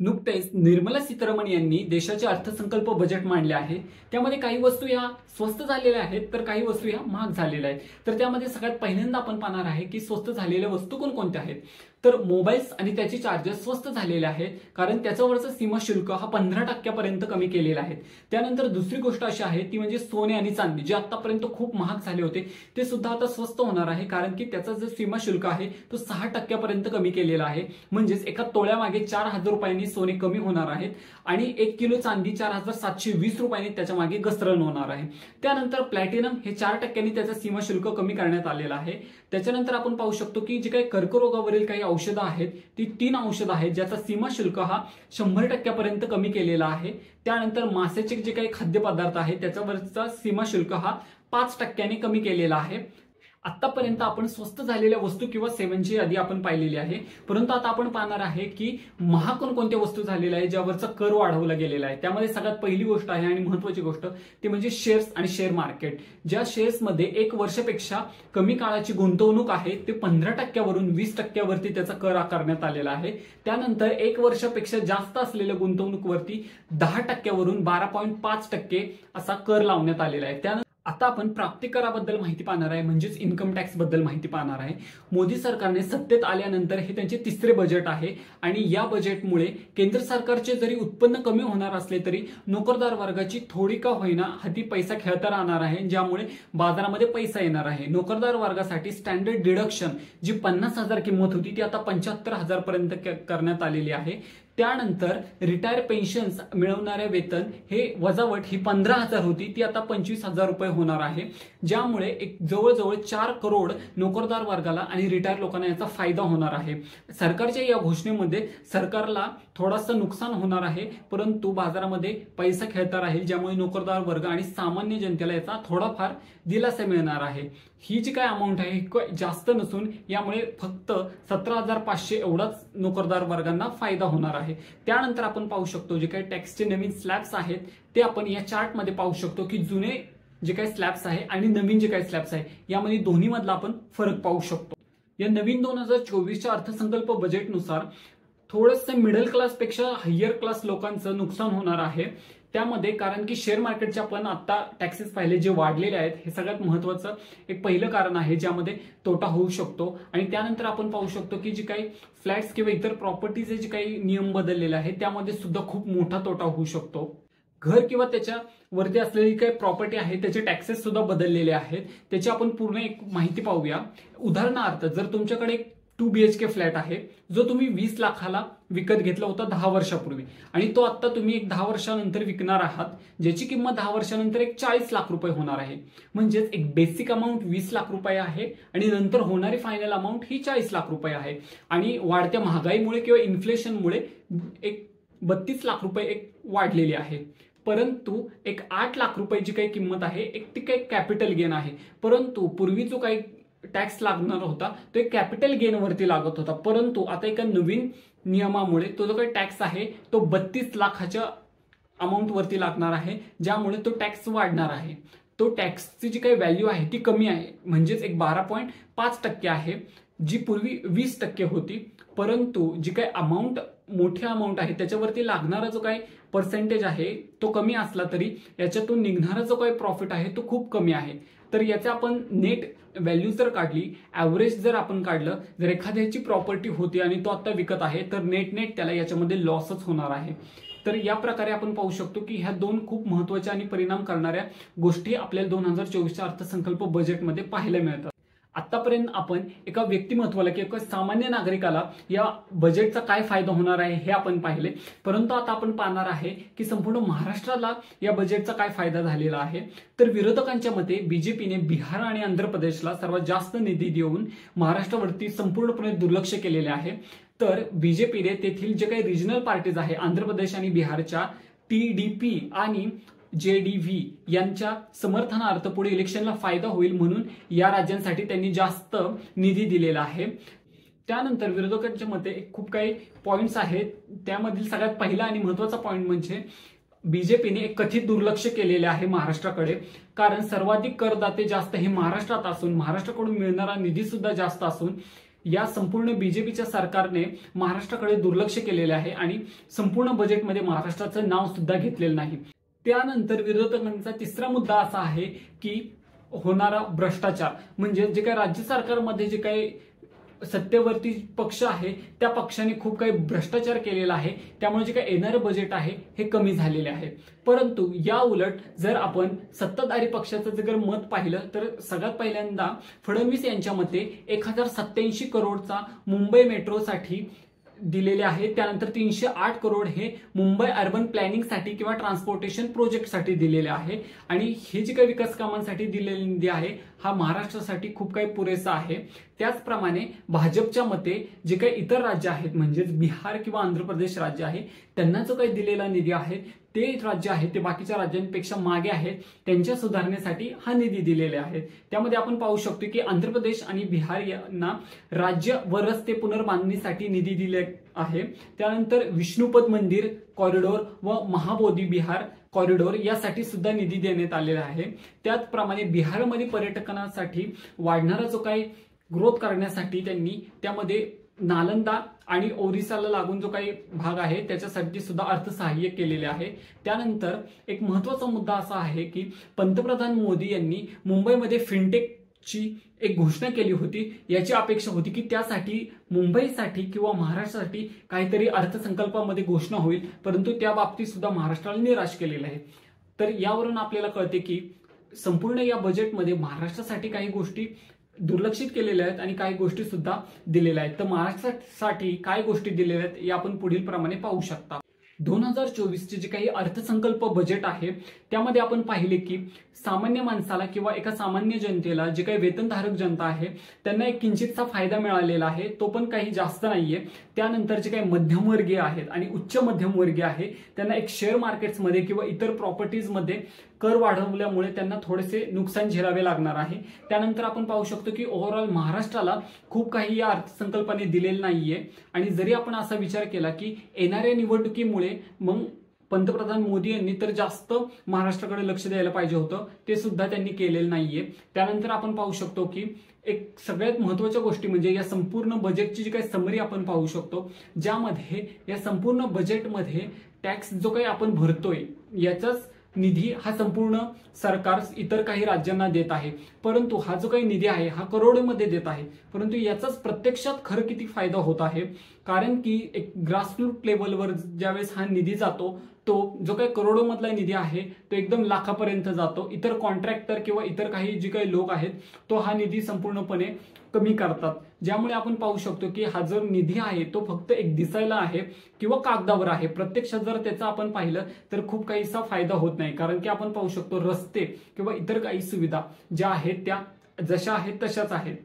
नुकतेच निर्मला सीतारामन यांनी देशाचे अर्थसंकल्प बजेट मांडले आहे। त्यामध्ये काही वस्तू या स्वस्त झालेल्या आहेत तर काही वस्तू या महाग झालेल्या आहेत। तर त्यामध्ये सगळ्यात पहिल्यांदा आपण पाहणार आहे की स्वस्त झालेल्या वस्तू कोणकोणत्या आहेत। तर मोबाईल्स आणि त्याची चार्जेस स्वस्त झालेले आहेत, कारण त्याच्यावरचं सीमा शुल्क हा 15% कमी केलेला आहे। त्यानंतर दुसरी गोष्ट अशी आहे ती म्हणजे सोने आणि चांदी, जे आतापर्यंत खूप महाग झाले होते ते सुद्धा आता स्वस्त होणार आहे, कारण की त्याचा जो सीमा शुल्क आहे तो 6% कमी केलेला आहे। म्हणजेच एका तोळ्यामागे 4000 रुपयांनी सोने कमी होणार आहेत आणि 1 किलो चांदी 4720 रुपयांनी त्याच्या मागे घसरण होणार आहे। त्यानंतर प्लॅटिनम हे 4% त्याचा सीमा शुल्क कमी करण्यात आलेला आहे। त्याच्यानंतर आपण पाहू शकतो की जे काही कर्करोगावरील काही औषधं आहेत ती 3 औषधं आहेत ज्याचा सीमा शुल्क हा 100% कमी केलेला आहे। त्यानंतर मासेचे जे काही खाद्यपदार्थ आहेत त्याच्यावरचा सीमा शुल्क हा 5% कमी केलेला आहे। आतापर्यंत आपण स्वस्त झालेल्या वस्तू किंवा सेवांची यादी आपण पाहिलेली आहे, परंतु आता आपण पाहणार आहे की महाग कोणकोणत्या वस्तू झालेल्या आहेत ज्यावरचा कर वाढवला गेलेला आहे। त्यामध्ये सगळ्यात पहिली गोष्ट आहे आणि महत्त्वाची गोष्ट ती म्हणजे शेअर्स आणि शेअर मार्केट। ज्या शेअर्समध्ये 1 वर्षापेक्षा कमी काळाची गुंतवणूक आहे ते 15% वरून 20% वरती त्याचा कर आकारण्यात आलेला आहे। त्यानंतर 1 वर्षापेक्षा जास्त असलेल्या गुंतवणुकीवरती 10% वरून 12.5% असा कर लावण्यात आलेला आहे। त्यानंतर आता आपण प्राप्तिकराबद्दल माहिती पाहणार आहे, म्हणजेच इन्कम टॅक्स बद्दल माहिती पाहणार आहे। मोदी सरकारने सत्तेत आल्यानंतर हे त्यांचे तिसरे बजेट आहे आणि या बजेटमुळे केंद्र सरकारचे जरी उत्पन्न कमी होणार असले तरी नोकरदार वर्गाची थोडी का होईना हाती पैसा खेळता राहणार आहे, ज्यामुळे बाजारामध्ये पैसा येणार आहे। नोकरदार वर्गासाठी स्टँडर्ड डिडक्शन जी 50,000 किंमत होती ती आता 75,000 पर्यंत करण्यात आलेली आहे। त्यानंतर रिटायर पेन्शन्स मिळवणारे वेतन हे वजावट ही 15,000 होती ती आता 25,000 रुपये होणार आहे, ज्यामुळे एक जवळजवळ 4 करोड नोकरदार वर्गाला आणि रिटायर लोकांना याचा फायदा होणार आहे। सरकारच्या या घोषणेमध्ये सरकारला थोडासा नुकसान होणार आहे, परंतु बाजारामध्ये पैसा खेळता राहील, ज्यामुळे नोकरदार वर्ग आणि सामान्य जनतेला याचा थोडाफार दिलासा मिळणार आहे। ही जी काय अमाऊंट आहे ही जास्त नसून यामुळे फक्त 17,500 एवढाच नोकरदार वर्गांना फायदा होणार आहे। त्यानंतर आपण पाहू शकतो जे काही टॅक्सचे नवीन स्लॅब्स आहेत ते आपण या चार्ट मध्ये पाहू शकतो की जुने जे काही स्लॅब्स आहे आणि नवीन जे काही स्लॅब्स आहे यामध्ये दोन्ही मधला आपण फरक पाहू शकतो। या नवीन 2024च्या अर्थसंकल्प बजेटनुसार थोडंसं मिडल क्लास पेक्षा हायर क्लास लोकांचं नुकसान होणार आहे त्यामध्ये, कारण की शेअर मार्केटचे आपण आता टॅक्सेस पाहिले जे वाढलेले आहेत हे सगळ्यात महत्त्वाचं एक पहिलं कारण आहे ज्यामध्ये तोटा होऊ शकतो। आणि त्यानंतर आपण पाहू शकतो की जे काही फ्लॅट्स किंवा इतर प्रॉपर्टीचे जे काही नियम बदललेले आहेत त्यामध्ये सुद्धा खूप मोठा तोटा होऊ शकतो। घर किंवा त्याच्या वरती असलेली काही प्रॉपर्टी आहे त्याचे टॅक्सेस सुद्धा बदललेले आहेत, त्याची आपण पूर्ण एक माहिती पाहूया। उदाहरणार्थ जर तुमच्याकडे 2 BHK फ्लॅट आहे जो तुम्ही 20 लाखाला विकत घेतला होता 10 वर्षापूर्वी आणि तो आता तुम्ही एक 10 वर्षानंतर विकणार आहात, ज्याची किंमत 10 वर्षानंतर एक 40 लाख रुपये होणार आहे। म्हणजेच एक बेसिक अमाऊंट 20 लाख रुपये आहे आणि नंतर होणारी फायनल अमाऊंट ही 40 लाख रुपये आहे। आणि वाढत्या महागाईमुळे किंवा इन्फ्लेशनमुळे एक 32 लाख रुपये एक वाढलेली आहे, परंतु एक 8 लाख रुपये जी काही किंमत आहे एक ती काही कॅपिटल गेन आहे। परंतु पूर्वी जो काही टॅक्स लागणार होता तो एक कॅपिटल गेन वरती लागत होता, परंतु आता एका नवीन नियमामुळे तो जो काही टॅक्स आहे तो 32 लाखाच्या अमाऊंट वरती लागणार आहे, ज्यामुळे तो टॅक्स वाढणार आहे। तो टॅक्सची जी काही व्हॅल्यू आहे ती कमी आहे, म्हणजेच एक 12.5% आहे जी पूर्वी 20% होती, परंतु जी काही अमाऊंट मोठी अमाऊंट आहे त्याच्यावरती लागणारा जो काही पर्सेंटेज आहे तो कमी असला तरी याच्यातून निघणारा जो काही प्रॉफिट आहे तो खूप कमी आहे। तर याचे आपण नेट व्हॅल्यू जर काढली, ॲव्हरेज जर आपण काढलं, जर एखाद्याची प्रॉपर्टी होती आणि तो आता विकत आहे तर नेट त्याला याच्यामध्ये लॉसच होणार आहे। तर या प्रकारे आपण पाहू शकतो की ह्या दोन खूप महत्त्वाच्या आणि परिणाम करणाऱ्या गोष्टी आपल्याला 2024च्या अर्थसंकल्प बजेटमध्ये पाहायला मिळतात। आतापर्यंत आपण एका व्यक्तिमत्वाला किंवा सामान्य नागरिकाला या बजेटचा काय फायदा होणार आहे हे आपण पाहिले, परंतु आता आपण पाहणार आहे की संपूर्ण महाराष्ट्राला या बजेटचा काय फायदा झालेला आहे। तर विरोधकांच्या मते बीजेपीने बिहार आणि आंध्र प्रदेशला सर्वात जास्त निधी देऊन महाराष्ट्रावरती संपूर्णपणे दुर्लक्ष केलेले आहे। तर बीजेपीने तेथील जे काही रिजनल पार्टीज आहे आंध्र प्रदेश आणि बिहारच्या TDP आणि JDV यांच्या समर्थनार्थ पुढे इलेक्शनला फायदा होईल म्हणून या राज्यांसाठी त्यांनी जास्त निधी दिलेला आहे। त्यानंतर विरोधकांच्या मते खूप काही पॉइंट्स आहेत, त्यामधील सगळ्यात पहिला आणि महत्त्वाचा पॉइंट म्हणजे बीजेपीने एक कथित दुर्लक्ष केलेले आहे महाराष्ट्राकडे, कारण सर्वाधिक करदाते जास्त हे महाराष्ट्रात असून महाराष्ट्राकडून मिळणारा निधी सुद्धा जास्त असून या संपूर्ण बीजेपीच्या सरकारने महाराष्ट्राकडे दुर्लक्ष केलेले आहे आणि संपूर्ण बजेटमध्ये महाराष्ट्राचं नाव सुद्धा घेतलेलं नाही। त्यानंतर विरोधकांचा तिसरा मुद्दा असा आहे की होणारा भ्रष्टाचार, म्हणजे जे काही राज्य सरकारमध्ये जे काही सत्तेवरती पक्ष आहे त्या पक्षाने खूप काही भ्रष्टाचार केलेला आहे, त्यामुळे जे काही येणारं बजेट आहे हे कमी झालेले आहे। परंतु या उलट जर आपण सत्ताधारी पक्षाचं जर मत पाहिलं तर सगळ्यात पहिल्यांदा फडणवीस यांच्या मते 1087 करोडचा मुंबई मेट्रोसाठी दिलेले आहे, त्यानंतर 308 करोड हे मुंबई अर्बन प्लॅनिंगसाठी किंवा ट्रान्सपोर्टेशन प्रोजेक्टसाठी दिलेले आहे आणि हे जे काही विकास कामांसाठी दिलेली निधी आहे हा महाराष्ट्रासाठी खूप काही पुरेसा आहे। त्याचप्रमाणे भाजपच्या मते जे काही इतर राज्य आहेत म्हणजेच बिहार किंवा आंध्र प्रदेश राज्य आहे त्यांना जो काही दिलेला निधी आहे ते राज्य आहे ते बाकीच्या राज्यांपेक्षा मागे आहेत, त्यांच्या सुधारणेसाठी हा निधी दिलेले आहे। त्यामध्ये आपण पाहू शकतो की आंध्र प्रदेश आणि बिहार यांना राज्य व रस्ते पुनर्बांधणीसाठी निधी दिले आहे, त्यानंतर विष्णुपद मंदिर कॉरिडोर व महाबोधी बिहार कॉरिडोर यासाठी सुद्धा निधी देण्यात आलेला आहे। त्याचप्रमाणे बिहारमध्ये पर्यटकांसाठी वाढणारा जो काही ग्रोथ करण्यासाठी त्यांनी त्यामध्ये नालंदा आणि ओरिसाला लागून जो काही भाग आहे त्याच्यासाठी सुद्धा अर्थसहाय्य केलेले आहे। त्यानंतर एक महत्त्वाचा मुद्दा असा आहे की पंतप्रधान मोदी यांनी मुंबईमध्ये फिनटेकची एक घोषणा केली होती, याची अपेक्षा होती की त्यासाठी मुंबईसाठी किंवा महाराष्ट्रासाठी काहीतरी अर्थसंकल्पामध्ये घोषणा होईल, परंतु त्या बाबतीत सुद्धा महाराष्ट्राला निराश केलेलं आहे। तर यावरून आपल्याला कळते की संपूर्ण या बजेटमध्ये महाराष्ट्रासाठी काही गोष्टी दुर्लक्षित केलेल्या आहेत आणि काही गोष्टी सुद्धा दिलेल्या आहेत। तर महाराष्ट्रासाठी काय गोष्टी दिलेल्या आहेत या आपण पुढील प्रमाणे पाहू शकता। 2024 चे जे काही अर्थसंकल्प बजेट आहे त्यामध्ये आपण पाहिले की सामान्य माणसाला किंवा एका सामान्य जनतेला जे काही वेतनधारक जनता आहे त्यांना एक किंचितसा फायदा मिळालेला आहे, तो पण काही जास्त नाहीये। त्यानंतर जे काही मध्यमवर्गीय आहेत आणि उच्च मध्यमवर्गीय आहे त्यांना एक शेअर मार्केट्समध्ये किंवा इतर प्रॉपर्टीजमध्ये कर वाढवल्यामुळे त्यांना थोडेसे नुकसान झेलावे लागणार आहे। त्यानंतर आपण पाहू शकतो की ओव्हरऑल महाराष्ट्राला खूप काही या अर्थसंकल्पाने दिलेलं नाहीये आणि जरी आपण असा विचार केला की येणाऱ्या निवडणुकीमुळे मग पंतप्रधान मोदी यांनी तर जास्त महाराष्ट्राकडे लक्ष द्यायला पाहिजे होतं, ते सुद्धा त्यांनी केलेलं नाहीये। त्यानंतर आपण पाहू शकतो की एक सगळ्यात महत्त्वाच्या गोष्टी म्हणजे या संपूर्ण बजेटची जी काही समरी आपण पाहू शकतो, ज्यामध्ये या संपूर्ण बजेटमध्ये टॅक्स जो काही आपण भरतोय याचाच निधी हा संपूर्ण सरकार इतर काही राज्यांना देत आहे, परंतु हा जो काही निधी आहे हा करोडोमध्ये देत आहे, परंतु याचाच प्रत्यक्षात खरं किती फायदा होत आहे, कारण की एक ग्रासरूट लेवलवर ज्यावेळेस हा निधी जातो तो जो काही करोडोमधला निधी आहे तो एकदम लाखापर्यंत जातो। इतर कॉन्ट्रॅक्टर किंवा इतर काही जे काही लोक आहेत तो हा निधी संपूर्णपणे कमी करतात, ज्यामुळे आपण पाहू शकतो की हा जो निधी आहे तो फक्त एक दिसायला आहे किंवा कागदावर आहे, प्रत्यक्षात जर त्याचा आपण पाहिलं तर खूप काहीसा फायदा होत नाही। कारण की आपण पाहू शकतो रस्ते किंवा इतर काही सुविधा ज्या आहेत त्या जशा आहेत तशाच आहेत।